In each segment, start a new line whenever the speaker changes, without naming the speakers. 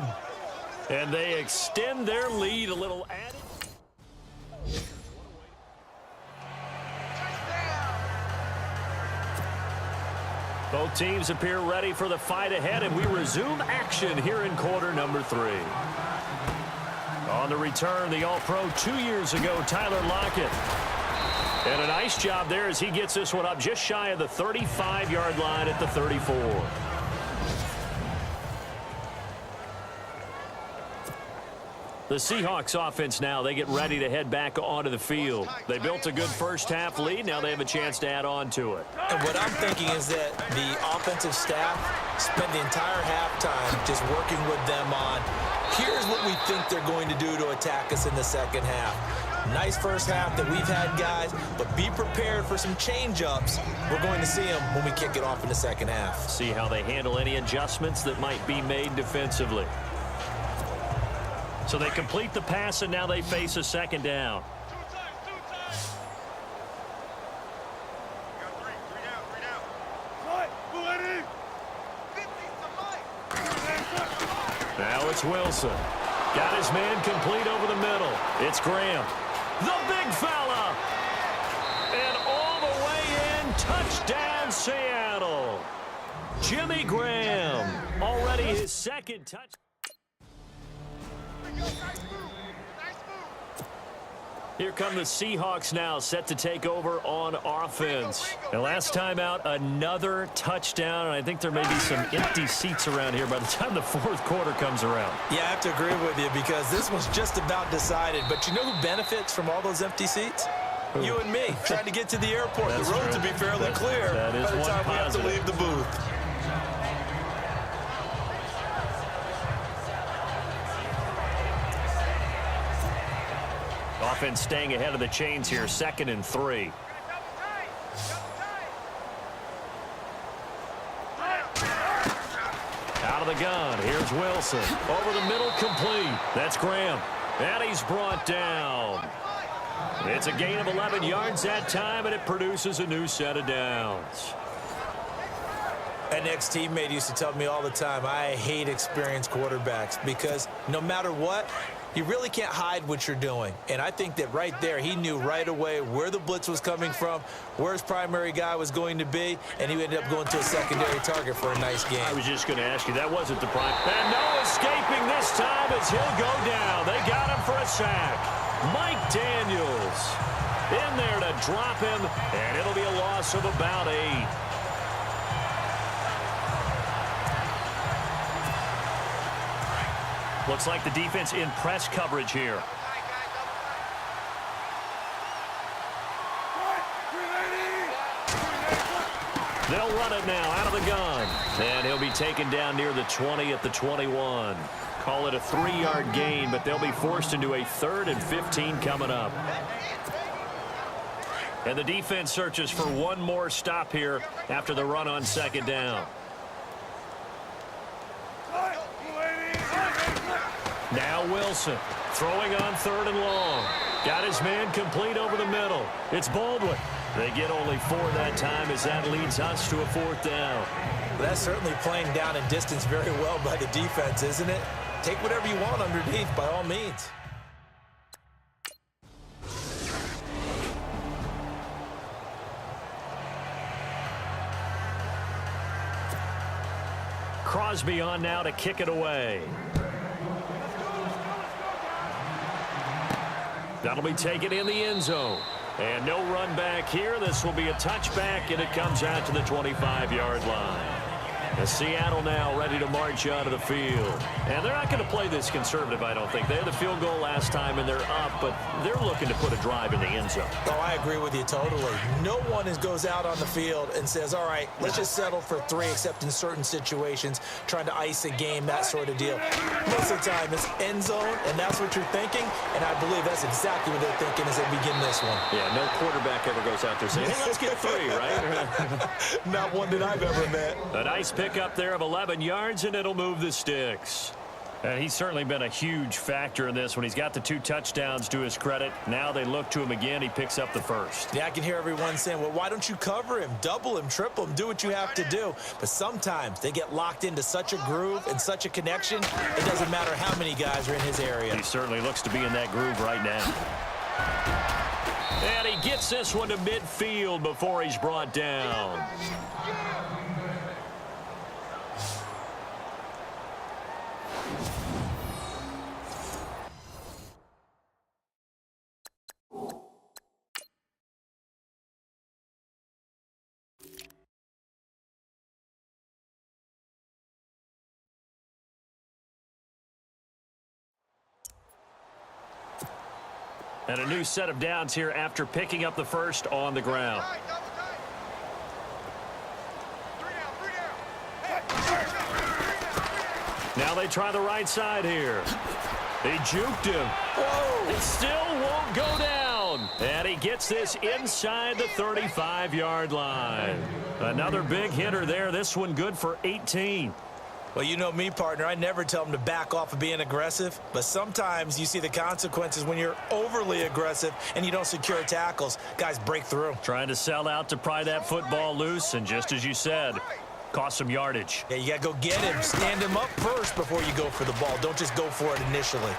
1.
And they extend their lead a little added. Both teams appear ready for the fight ahead, and we resume action here in quarter number 3. On the return, the All-Pro 2 years ago, Tyler Lockett. And a nice job there as he gets this one up just shy of the 35-yard line at the 34. The Seahawks offense now, they get ready to head back onto the field. They built a good first-half lead. Now they have a chance to add on to it.
And what I'm thinking is that the offensive staff spent the entire halftime just working with them on, here's what we think they're going to do to attack us in the second half. Nice first half that we've had, guys, but be prepared for some change-ups. We're going to see them when we kick it off in the second half.
See how they handle any adjustments that might be made defensively. So they complete the pass, and now they face a second down. Now it's Wilson. Got his man complete over the middle. It's Graham. The big fella. And all the way in, touchdown Seattle. Jimmy Graham, already his second touchdown. Here come the Seahawks now, set to take over on offense. And last time out, another touchdown. And I think there may be some empty seats around here by the time the fourth quarter comes around.
Yeah, I have to agree with you because this was just about decided. But you know who benefits from all those empty seats? You and me, trying to get to the airport. The roads will be fairly clear
by the time we have to leave the booth. Offense staying ahead of the chains here, 2nd and 3. Out of the gun, here's Wilson. Over the middle, complete. That's Graham. And he's brought down. It's a gain of 11 yards that time, and it produces a new set of downs.
An ex-teammate used to tell me all the time, I hate experienced quarterbacks because no matter what, you really can't hide what you're doing. And I think that right there, he knew right away where the blitz was coming from, where his primary guy was going to be, and he ended up going to a secondary target for a nice game.
I was just going to ask you, that wasn't the prime. And no escaping this time as he'll go down. They got him for a sack. Mike Daniels in there to drop him, and it'll be a loss of about 8. Looks like the defense in press coverage here. They'll run it now out of the gun. And he'll be taken down near the 20 at the 21. Call it a 3-yard gain, but they'll be forced into a 3rd and 15 coming up. And the defense searches for one more stop here after the run on 2nd down. Now Wilson throwing on 3rd and long. Got his man complete over the middle. It's Baldwin. They get only 4 that time as that leads us to a 4th down.
That's certainly playing down and distance very well by the defense, isn't it? Take whatever you want underneath by all means.
Crosby on now to kick it away. That'll be taken in the end zone. And no run back here. This will be a touchback, and it comes out to the 25-yard line. As Seattle now ready to march out of the field. And they're not going to play this conservative, I don't think. They had the field goal last time, and they're up, but they're looking to put a drive in the end zone.
Oh, I agree with you totally. No one goes out on the field and says, all right, let's just settle for 3, except in certain situations, trying to ice a game, that sort of deal. Most of the time, it's end zone, and that's what you're thinking, and I believe that's exactly what they're thinking as they begin this one.
Yeah, no quarterback ever goes out there saying, hey, let's get 3, right?
Not one that I've ever met.
A nice pick up there of 11 yards, and it'll move the sticks. And he's certainly been a huge factor in this. When he's got the 2 touchdowns to his credit, now they look to him again. He picks up the first.
Yeah, I can hear everyone saying, well, why don't you cover him, double him, triple him, do what you have to do. But sometimes they get locked into such a groove and such a connection, it doesn't matter how many guys are in his area.
He certainly looks to be in that groove right now. And he gets this one to midfield before he's brought down. And a new set of downs here after picking up the first on the ground. Now they try the right side here. He juked him. Whoa! It still won't go down. And he gets this inside the 35-yard line. Another big hitter there. This one good for 18.
Well, you know me, partner. I never tell them to back off of being aggressive. But sometimes you see the consequences when you're overly aggressive and you don't secure tackles. Guys break through.
Trying to sell out to pry that football loose. And just as you said, cost some yardage.
Yeah, you got to go get him. Stand him up first before you go for the ball. Don't just go for it initially.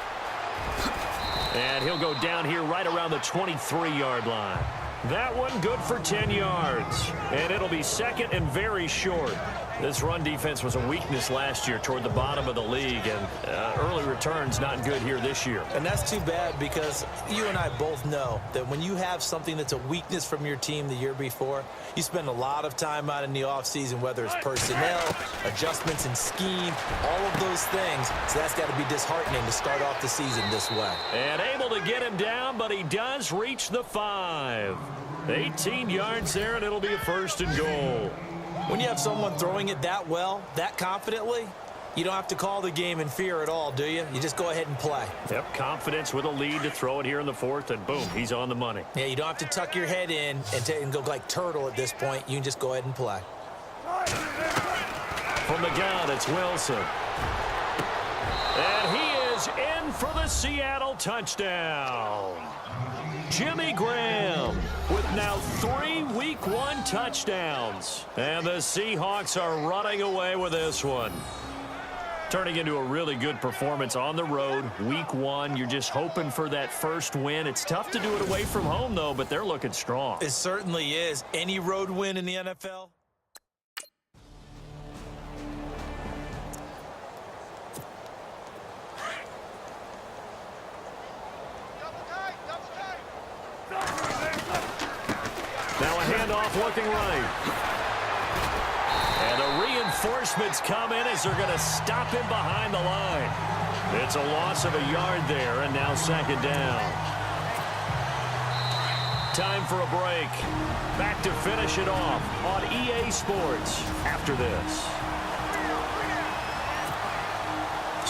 And he'll go down here right around the 23-yard line. That one good for 10 yards. And it'll be second and very short. This run defense was a weakness last year toward the bottom of the league, and early returns not good here this year.
And that's too bad because you and I both know that when you have something that's a weakness from your team the year before, you spend a lot of time out in the offseason, whether it's personnel, adjustments in scheme, all of those things. So that's got to be disheartening to start off the season this way.
And able to get him down, but he does reach the 5. 18 yards there, and it'll be a first and goal.
When you have someone throwing it that well, that confidently, you don't have to call the game in fear at all, do you? You just go ahead and play.
Yep, confidence with a lead to throw it here in the 4th, and boom, he's on the money.
Yeah, you don't have to tuck your head in and go like turtle at this point. You can just go ahead and play.
From the gun, it's Wilson. And he is in for the Seattle touchdown. Jimmy Graham with now 3 Week 1 touchdowns. And the Seahawks are running away with this one. Turning into a really good performance on the road. Week 1, you're just hoping for that first win. It's tough to do it away from home, though, but they're looking strong.
It certainly is. Any road win in the NFL?
Now a handoff looking right. And the reinforcements come in as they're going to stop him behind the line. It's a loss of a yard there, and now second down. Time for a break. Back to finish it off on EA Sports after this.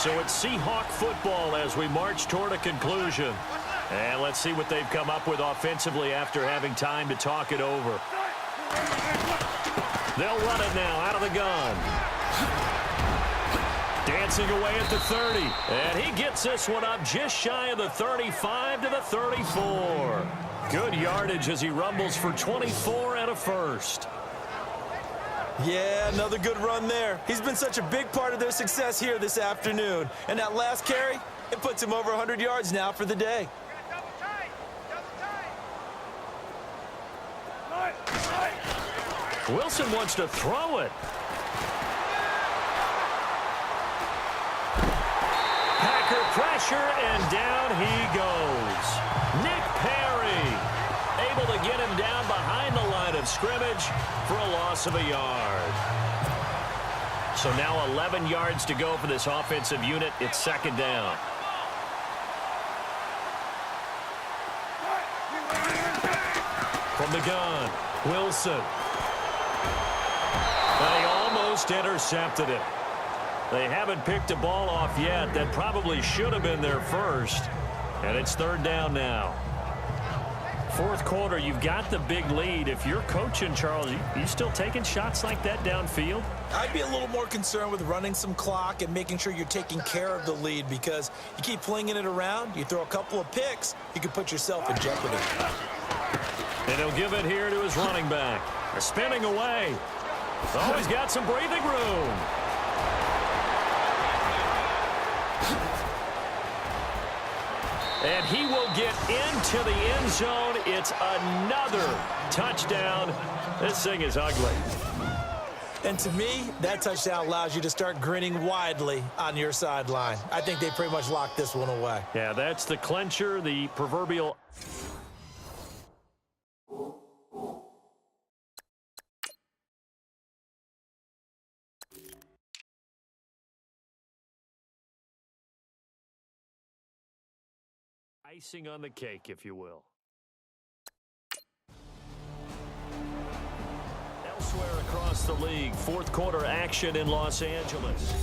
So it's Seahawk football as we march toward a conclusion. And let's see what they've come up with offensively after having time to talk it over. They'll run it now out of the gun. Dancing away at the 30. And he gets this one up just shy of the 35 to the 34. Good yardage as he rumbles for 24 and a first.
Yeah, another good run there. He's been such a big part of their success here this afternoon. And that last carry, it puts him over 100 yards now for the day.
Wilson wants to throw it. Packer pressure, and down he goes. Nick Perry able to get him down behind the line of scrimmage for a loss of a yard. So now 11 yards to go for this offensive unit. It's second down. From the gun, Wilson. They almost intercepted it. They haven't picked a ball off yet. That probably should have been their first. And it's third down now. fourth quarter, you've got the big lead. If you're coaching, Charles, you still taking shots like that downfield?
I'd be a little more concerned with running some clock and making sure you're taking care of the lead, because you keep flinging it around, you throw a couple of picks, you could put yourself in jeopardy.
And he'll give it here to his running back. They're spinning away. Oh, he's got some breathing room. And he will get into the end zone. It's another touchdown. This thing is ugly.
And to me, that touchdown allows you to start grinning widely on your sideline. I think they pretty much locked this one away.
Yeah, that's the clincher, the proverbial. Icing on the cake, if you will. Elsewhere across the league, fourth quarter action in Los Angeles.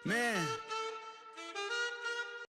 Man.